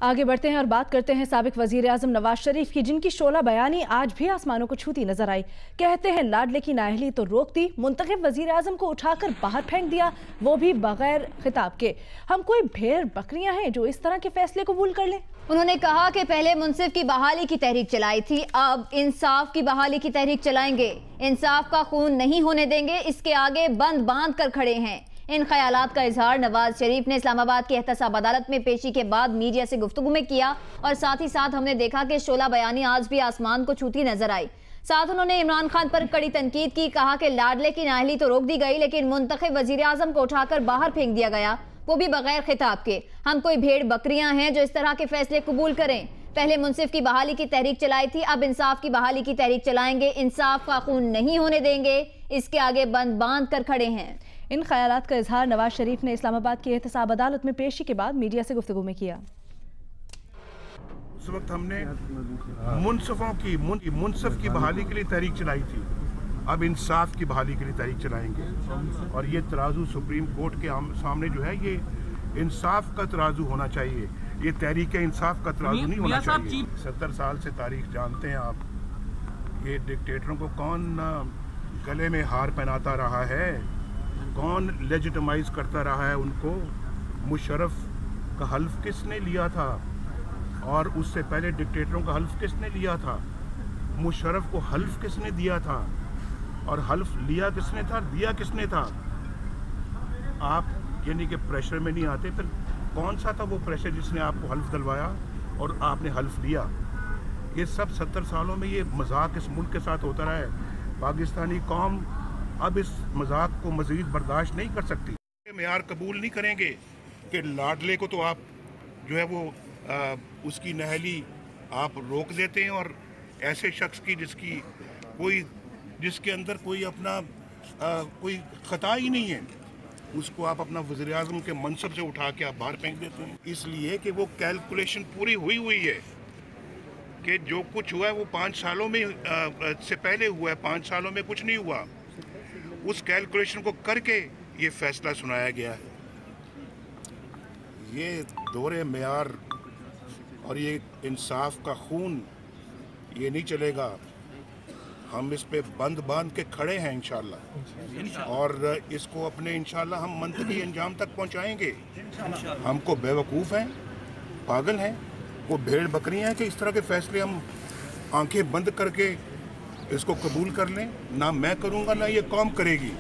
आगे बढ़ते हैं और बात करते हैं साबिक वजीर आजम नवाज शरीफ की, जिनकी शोला बयानी आज भी आसमानों को छूती नजर आई। कहते हैं लाडले की नाअहली तो रोक दी, मुंतखब वजीर आजम को उठाकर बाहर फेंक दिया, वो भी बगैर खिताब के। हम कोई भेड़ बकरियां हैं जो इस तरह के फैसले कबूल कर लें? उन्होंने कहा कि पहले मुंसिफ की बहाली की तहरीक चलाई थी, अब इंसाफ की बहाली की तहरीक चलाएंगे। इंसाफ का खून नहीं होने देंगे, इसके आगे बंद बांध कर खड़े हैं। इन ख्यालात का इजहार नवाज शरीफ ने इस्लामाबाद की एहतसाब अदालत में पेशी के बाद मीडिया से गुफ्तगू में किया और साथ ही साथ हमने देखा कि शोला बयानी आज भी आसमान को छूती नजर आई। साथ उन्होंने इमरान खान पर कड़ी तनकीद की, कहा कि लाडले की नाअहली तो रोक दी गई लेकिन मुंतखब वजीर आजम को उठाकर बाहर फेंक दिया गया, वो भी बगैर खिताब के। हम कोई भेड़ बकरियां हैं जो इस तरह के फैसले कबूल करें? पहले मुंसिफ की बहाली की तहरीक चलाई थी, अब इंसाफ की बहाली की तहरीक चलाएंगे। इंसाफ का खून नहीं होने देंगे, इसके आगे बंद बांध कर खड़े हैं। इन ख्यालात का इजहार नवाज शरीफ ने इस्लामाबाद की एहतसाब अदालत में पेशी के बाद मीडिया से गुफ्तगू में किया। उस वक्त हमने मुंसिफ की बहाली के लिए तहरीक चलाई थी, अब इंसाफ की बहाली के लिए तहरीक चलाएंगे। और ये तराजू सुप्रीम कोर्ट के सामने जो है, ये इंसाफ का तराजू होना चाहिए, ये तहरीक इंसाफ का तराजू नहीं होना चाहिए। 70 साल से तारीख जानते हैं आप, ये डिक्टेटरों को कौन गले में हार पहनाता रहा है, कौन लेजिटिमाइज करता रहा है उनको। मुशर्रफ का हल्फ किसने लिया था और उससे पहले डिक्टेटरों का हल्फ किसने लिया था? मुशर्रफ को हल्फ किसने दिया था और हल्फ लिया किसने था, दिया किसने था? आप यानी कि प्रेशर में नहीं आते, फिर कौन सा था वो प्रेशर जिसने आपको हल्फ दिलवाया और आपने हल्फ लिया? ये सब 70 सालों में ये मजाक इस मुल्क के साथ होता रहा है। पाकिस्तानी कौम अब इस मजाक को मजीद बर्दाश्त नहीं कर सकती। मेयार कबूल नहीं करेंगे कि लाडले को तो आप जो है वो उसकी नाअहली आप रोक देते हैं और ऐसे शख्स की जिसके अंदर कोई अपना कोई खता ही नहीं है, उसको आप अपना वज़ीर आज़म के मनसब से उठा के आप बाहर फेंक देते हैं। इसलिए कि वो कैलकुलेशन पूरी हुई है कि जो कुछ हुआ है वो 5 सालों में से पहले हुआ है, 5 सालों में कुछ नहीं हुआ। उस कैलकुलेशन को करके ये फैसला सुनाया गया है। ये दौरे मेयार और ये इंसाफ का खून ये नहीं चलेगा। हम इस पे बंद बांध के खड़े हैं इंशाल्लाह, और इसको अपने इंशाल्लाह हम मंतकी अंजाम तक पहुंचाएंगे। हमको बेवकूफ़ हैं, पागल हैं, वो भेड़ बकरियां हैं कि इस तरह के फैसले हम आंखें बंद करके इसको कबूल कर लें। ना मैं करूँगा, ना ये कौम करेगी।